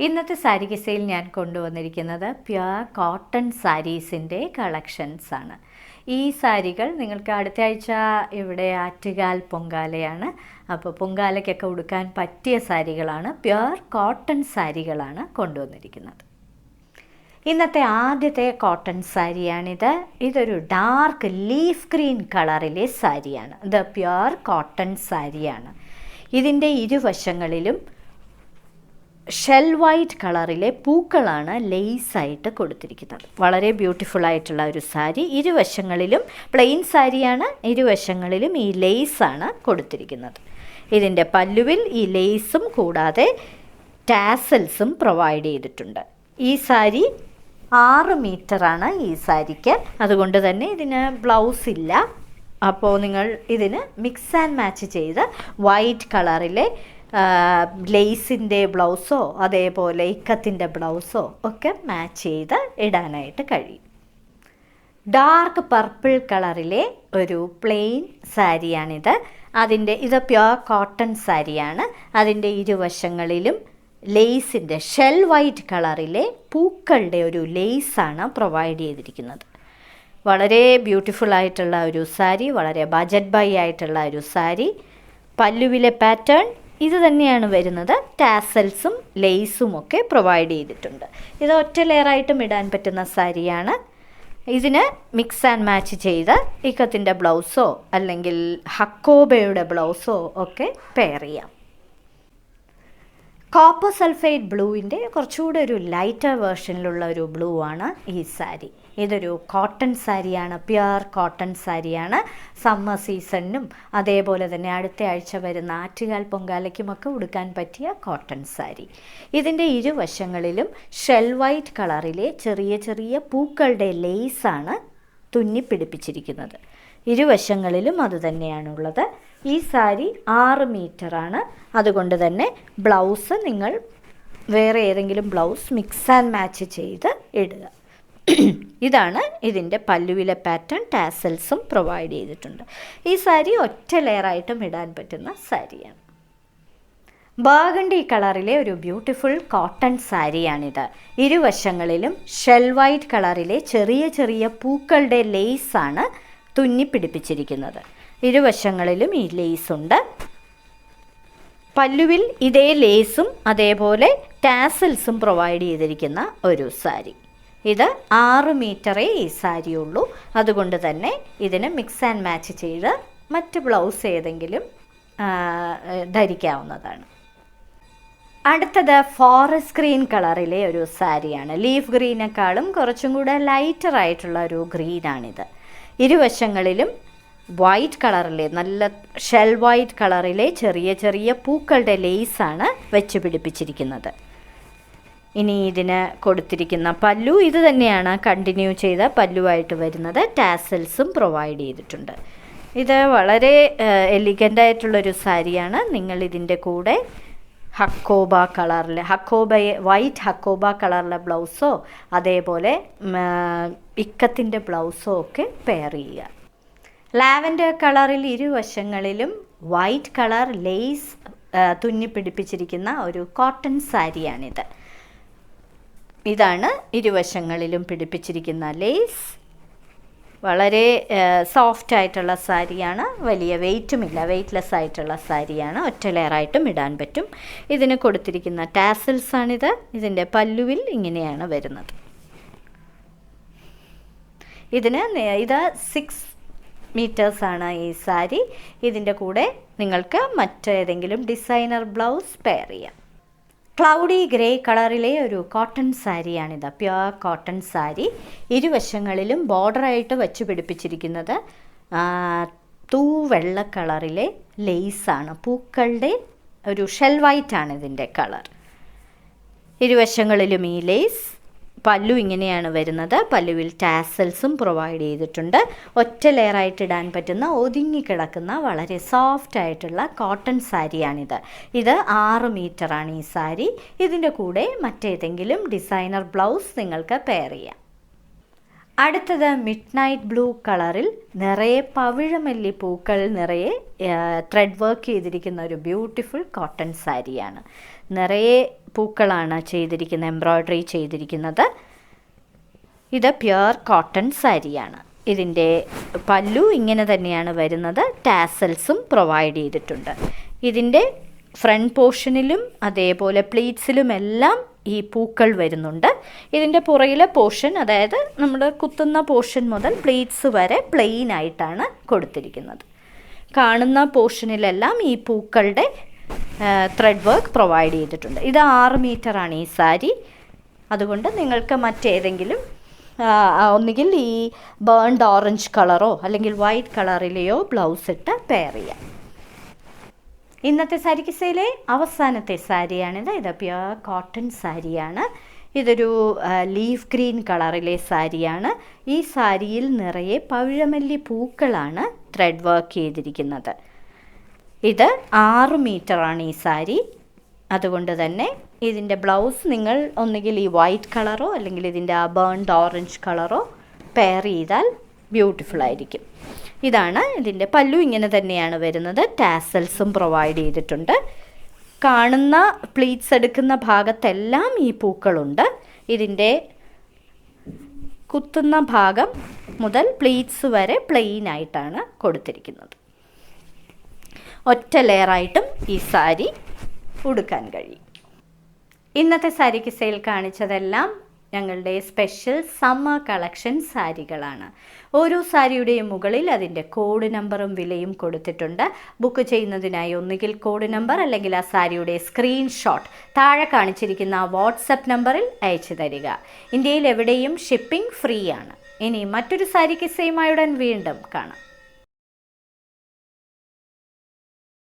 ഇന്നത്തെ സാരി കിസയിൽ ഞാൻ കൊണ്ടുവന്നിരിക്കുന്നത് പ്യുവർ കോട്ടൺ സാരീസിൻ്റെ കളക്ഷൻസാണ്. ഈ സാരികൾ നിങ്ങൾക്ക് അടുത്ത ആഴ്ച ഇവിടെ ആറ്റുകാൽ പൊങ്കാലയാണ്. അപ്പോൾ പൊങ്കാലയ്ക്കൊക്കെ ഉടുക്കാൻ പറ്റിയ സാരികളാണ്, പ്യുവർ കോട്ടൺ സാരികളാണ് കൊണ്ടുവന്നിരിക്കുന്നത്. ഇന്നത്തെ ആദ്യത്തെ കോട്ടൺ സാരിയാണിത്. ഇതൊരു ഡാർക്ക് ലീഫ് ഗ്രീൻ കളറിലെ സാരിയാണ്. ഇത് പ്യുവർ കോട്ടൺ സാരിയാണ്. ഇതിൻ്റെ ഇരുവശങ്ങളിലും ഷെൽ വൈറ്റ് കളറിലെ പൂക്കളാണ് ലേസായിട്ട് കൊടുത്തിരിക്കുന്നത്. വളരെ ബ്യൂട്ടിഫുൾ ആയിട്ടുള്ള ഒരു സാരി. ഇരുവശങ്ങളിലും പ്ലെയിൻ സാരിയാണ്, ഇരുവശങ്ങളിലും ഈ ലേസാണ് കൊടുത്തിരിക്കുന്നത്. ഇതിൻ്റെ പല്ലുവിൽ ഈ ലേസും കൂടാതെ ടാസൽസും പ്രൊവൈഡ് ചെയ്തിട്ടുണ്ട്. ഈ സാരി 6 മീറ്ററാണ് ഈ സാരിക്ക്. അതുകൊണ്ട് തന്നെ ഇതിന് ബ്ലൗസ് ഇല്ല. അപ്പോൾ നിങ്ങൾ ഇതിന് മിക്സ് ആൻഡ് മാച്ച് ചെയ്ത് വൈറ്റ് കളറിലെ ലേസിൻ്റെ ബ്ലൗസോ അതേപോലെ ഇക്കത്തിൻ്റെ ബ്ലൗസോ ഒക്കെ മാച്ച് ചെയ്ത് ഇടാനായിട്ട് കഴിയും. ഡാർക്ക് പർപ്പിൾ കളറിലെ ഒരു പ്ലെയിൻ സാരിയാണിത്. ഇത് പ്യുവർ കോട്ടൺ സാരിയാണ്. അതിൻ്റെ ഇരുവശങ്ങളിലും ലേസിൻ്റെ ഷെൽ വൈറ്റ് കളറിലെ പൂക്കളുടെ ഒരു ലേസാണ് പ്രൊവൈഡ് ചെയ്തിരിക്കുന്നത്. വളരെ ബ്യൂട്ടിഫുൾ ആയിട്ടുള്ള ഒരു സാരി, വളരെ ബജറ്റ് ബൈ ആയിട്ടുള്ള ഒരു സാരി. പല്ലുവിലെ പാറ്റേൺ ഇത് തന്നെയാണ് വരുന്നത്. ടാസൽസും ലേസും ഒക്കെ പ്രൊവൈഡ് ചെയ്തിട്ടുണ്ട്. ഇത് ഒറ്റ ലെയറായിട്ടും ഇടാൻ പറ്റുന്ന സാരിയാണ്. ഇതിന് മിക്സ് ആൻഡ് മാച്ച് ചെയ്ത് ഇക്കത്തിൻ്റെ ബ്ലൗസോ അല്ലെങ്കിൽ ഹക്കോബയുടെ ബ്ലൗസോ ഒക്കെ പെയർ ചെയ്യാം. കോപ്പർ സൾഫേറ്റ് ബ്ലൂവിൻ്റെ കുറച്ചുകൂടെ ഒരു ലൈറ്റർ വേർഷനിലുള്ള ഒരു ബ്ലൂ ആണ് ഈ സാരി. ഇതൊരു കോട്ടൺ സാരിയാണ്, പ്യുവർ കോട്ടൺ സാരിയാണ്. സമ്മർ സീസണിനും അതേപോലെ തന്നെ അടുത്ത ആഴ്ച വരുന്ന ആറ്റുകാൽ പൊങ്കാലയ്ക്കുമൊക്കെ ഉടുക്കാൻ പറ്റിയ കോട്ടൺ സാരി. ഇതിൻ്റെ ഇരുവശങ്ങളിലും ഷെൽ വൈറ്റ് കളറിലെ ചെറിയ ചെറിയ പൂക്കളുടെ ലേസാണ് തുന്നിപ്പിടിപ്പിച്ചിരിക്കുന്നത്. ഇരുവശങ്ങളിലും അതുതന്നെയാണുള്ളത്. ഈ സാരി 6 മീറ്ററാണ്. അതുകൊണ്ട് തന്നെ ബ്ലൗസ് നിങ്ങൾ വേറെ ഏതെങ്കിലും ബ്ലൗസ് മിക്സ് ആൻഡ് മാച്ച് ചെയ്ത് ഇടുക. ഇതാണ് ഇതിൻ്റെ പല്ലുവിലെ പാറ്റേൺ. ടാസൽസും പ്രൊവൈഡ് ചെയ്തിട്ടുണ്ട്. ഈ സാരി ഒറ്റ ലെയറായിട്ടും ഇടാൻ പറ്റുന്ന സാരിയാണ്. ബർഗണ്ടി കളറിലെ ഒരു ബ്യൂട്ടിഫുൾ കോട്ടൺ സാരിയാണിത്. ഇരുവശങ്ങളിലും ഷെൽ വൈറ്റ് കളറിലെ ചെറിയ ചെറിയ പൂക്കളുടെ ലേസാണ് തുന്നിപ്പിടിപ്പിച്ചിരിക്കുന്നത്. ഇരുവശങ്ങളിലും ഈ ലേസുണ്ട്. പല്ലുവിൽ ഇതേ ലേസും അതേപോലെ ടാസൽസും പ്രൊവൈഡ് ചെയ്തിരിക്കുന്ന ഒരു സാരി. ഇത് 6 മീറ്ററേ ഈ സാരിയുള്ളൂ. അതുകൊണ്ട് തന്നെ ഇതിന് മിക്സ് ആൻഡ് മാച്ച് ചെയ്ത് മറ്റ് ബ്ലൗസ് ഏതെങ്കിലും ധരിക്കാവുന്നതാണ്. അടുത്തത് ഫോറസ്റ്റ് ഗ്രീൻ കളറിലെ ഒരു സാരിയാണ്. ലീഫ് ഗ്രീനേക്കാളും കുറച്ചും കൂടെ ലൈറ്റർ ആയിട്ടുള്ള ഒരു ഗ്രീനാണിത്. ഇരുവശങ്ങളിലും വൈറ്റ് കളറിലെ നല്ല ഷെൽ വൈറ്റ് കളറിലെ ചെറിയ ചെറിയ പൂക്കളുടെ ലേസാണ് വെച്ച് പിടിപ്പിച്ചിരിക്കുന്നത്. ഇനി ഇതിന് കൊടുത്തിരിക്കുന്ന പല്ലു ഇത് തന്നെയാണ് കണ്ടിന്യൂ ചെയ്ത പല്ലുവായിട്ട് വരുന്നത്. ടാസൽസും പ്രൊവൈഡ് ചെയ്തിട്ടുണ്ട്. ഇത് വളരെ എലിഗൻ്റായിട്ടുള്ളൊരു സാരിയാണ്. നിങ്ങൾ ഇതിൻ്റെ കൂടെ വൈറ്റ് ഹക്കോബ കളറിലെ ബ്ലൗസോ അതേപോലെ ഇക്കത്തിൻ്റെ ബ്ലൗസോ ഒക്കെ പെയർ ചെയ്യുക. ലാവൻഡർ കളറിൽ ഇരുവശങ്ങളിലും വൈറ്റ് കളർ ലേസ് തുന്നിപ്പിടിപ്പിച്ചിരിക്കുന്ന ഒരു കോട്ടൺ സാരിയാണിത്. ഇതാണ് ഇരുവശങ്ങളിലും പിടിപ്പിച്ചിരിക്കുന്ന ലേസ്. വളരെ സോഫ്റ്റ് ആയിട്ടുള്ള സാരിയാണ്. വലിയ വെയ്റ്റുമില്ല, വെയ്റ്റ്ലെസ് ആയിട്ടുള്ള സാരിയാണ്. ഒറ്റ ലെയറായിട്ടും ഇടാൻ പറ്റും. ഇതിന് കൊടുത്തിരിക്കുന്ന ടാസൽസാണിത്. ഇതിൻ്റെ പല്ലുവിൽ ഇങ്ങനെയാണ് വരുന്നത്. ഇത് 6 മീറ്റേഴ്സാണ് ഈ സാരി. ഇതിൻ്റെ കൂടെ നിങ്ങൾക്ക് മറ്റേതെങ്കിലും ഡിസൈനർ ബ്ലൗസ് പെയർ ചെയ്യാം. ക്ലൗഡി ഗ്രേ കളറിലെ ഒരു കോട്ടൺ സാരിയാണിത്. Pure cotton sari. ഇരുവശങ്ങളിലും ബോർഡറായിട്ട് വച്ച് പിടിപ്പിച്ചിരിക്കുന്നത് തൂവെള്ള കളറിലെ ലേസാണ്. പൂക്കളുടെ ഒരു ഷെൽ വൈറ്റാണ് ഇതിൻ്റെ കളർ. ഇരുവശങ്ങളിലും ഈ ലേസ്. പല്ലു ഇങ്ങനെയാണ് വരുന്നത്. പല്ലുവിൽ ടാസൽസും പ്രൊവൈഡ് ചെയ്തിട്ടുണ്ട്. ഒറ്റ ലെയറായിട്ട് ഇടാൻ പറ്റുന്ന ഒതുങ്ങിക്കിടക്കുന്ന വളരെ സോഫ്റ്റ് ആയിട്ടുള്ള കോട്ടൺ സാരിയാണിത്. ഇത് 6 മീറ്ററാണ് ഈ സാരി. ഇതിൻ്റെ കൂടെ മറ്റേതെങ്കിലും ഡിസൈനർ ബ്ലൗസ് നിങ്ങൾക്ക് പെയർ ചെയ്യാം. അടുത്തത് മിഡ് നൈറ്റ് ബ്ലൂ കളറിൽ നിറയെ പവിഴമല്ലി പൂക്കൾ നിറയെ ത്രെഡ് വർക്ക് ചെയ്തിരിക്കുന്ന ഒരു ബ്യൂട്ടിഫുൾ കോട്ടൺ സാരിയാണ്. നിറയെ പൂക്കളാണ് ചെയ്തിരിക്കുന്നത്, എംബ്രോയ്ഡറി ചെയ്തിരിക്കുന്നത്. ഇത് പ്യുർ കോട്ടൺ സാരിയാണ്. ഇതിൻ്റെ പല്ലു ഇങ്ങനെ തന്നെയാണ് വരുന്നത്. ടാസൽസും പ്രൊവൈഡ് ചെയ്തിട്ടുണ്ട്. ഇതിൻ്റെ ഫ്രണ്ട് പോർഷനിലും അതേപോലെ പ്ലീറ്റ്സിലുമെല്ലാം ഈ പൂക്കൾ വരുന്നുണ്ട്. ഇതിൻ്റെ പുറകിലെ പോർഷൻ, അതായത് നമ്മൾ കുത്തുന്ന പോർഷൻ മുതൽ പ്ലീറ്റ്സ് വരെ പ്ലെയിൻ ആയിട്ടാണ് കൊടുത്തിരിക്കുന്നത്. കാണുന്ന പോർഷനിലെല്ലാം ഈ പൂക്കളുടെ ത്രെഡ് വർക്ക് പ്രൊവൈഡ് ചെയ്തിട്ടുണ്ട്. ഇത് 6 മീറ്ററാണ് ഈ സാരി. അതുകൊണ്ട് നിങ്ങൾക്ക് മറ്റേതെങ്കിലും ഒന്നുകിൽ ഈ ബേൺഡ് ഓറഞ്ച് കളറോ അല്ലെങ്കിൽ വൈറ്റ് കളറിലെയോ ബ്ലൗസ് ഇട്ട് പെയർ ചെയ്യാം. ഇന്നത്തെ സാരി കിസയിലെ അവസാനത്തെ സാരിയാണിത്. ഇത് പ്യുർ കോട്ടൺ സാരിയാണ്. ഇതൊരു ലീഫ് ഗ്രീൻ കളറിലെ സാരിയാണ്. ഈ സാരിയിൽ നിറയെ പവിഴമല്ലി പൂക്കളാണ് ത്രെഡ് വർക്ക് ചെയ്തിരിക്കുന്നത്. ഇത് 6 മീറ്ററാണ് ഈ സാരി. അതുകൊണ്ട് തന്നെ ഇതിൻ്റെ ബ്ലൗസ് നിങ്ങൾ ഒന്നുകിൽ ഈ വൈറ്റ് കളറോ അല്ലെങ്കിൽ ഇതിൻ്റെ ആ ബേൺഡ് ഓറഞ്ച് കളറോ പെയർ ചെയ്താൽ ബ്യൂട്ടിഫുൾ ആയിരിക്കും. ഇതാണ് ഇതിൻ്റെ പല്ലു. ഇങ്ങനെ തന്നെയാണ് വരുന്നത്. ടാസൽസും പ്രൊവൈഡ് ചെയ്തിട്ടുണ്ട്. കാണുന്ന പ്ലീറ്റ്സ് എടുക്കുന്ന ഭാഗത്തെല്ലാം ഈ പൂക്കളുണ്ട്. ഇതിൻ്റെ കുത്തുന്ന ഭാഗം മുതൽ പ്ലീറ്റ്സ് വരെ പ്ലെയിൻ ആയിട്ടാണ് കൊടുത്തിരിക്കുന്നത്. ഒറ്റ ലെയറായിട്ടും ഈ സാരി ഉടുക്കാൻ കഴിയും. ഇന്നത്തെ സാരി കിസയിൽ കാണിച്ചതെല്ലാം ഞങ്ങളുടെ സ്പെഷ്യൽ സമ്മർ കളക്ഷൻ സാരികളാണ്. ഓരോ സാരിയുടെയും മുകളിൽ അതിൻ്റെ കോഡ് നമ്പറും വിലയും കൊടുത്തിട്ടുണ്ട്. ബുക്ക് ചെയ്യുന്നതിനായി ഒന്നുകിൽ കോഡ് നമ്പർ അല്ലെങ്കിൽ ആ സാരിയുടെ സ്ക്രീൻഷോട്ട് താഴെ കാണിച്ചിരിക്കുന്ന വാട്സപ്പ് നമ്പറിൽ അയച്ചു തരിക. ഇന്ത്യയിൽ എവിടെയും ഷിപ്പിംഗ് ഫ്രീ ആണ്. ഇനി മറ്റൊരു സാരി കിസയുമായി ഉടൻ വീണ്ടും കാണാം.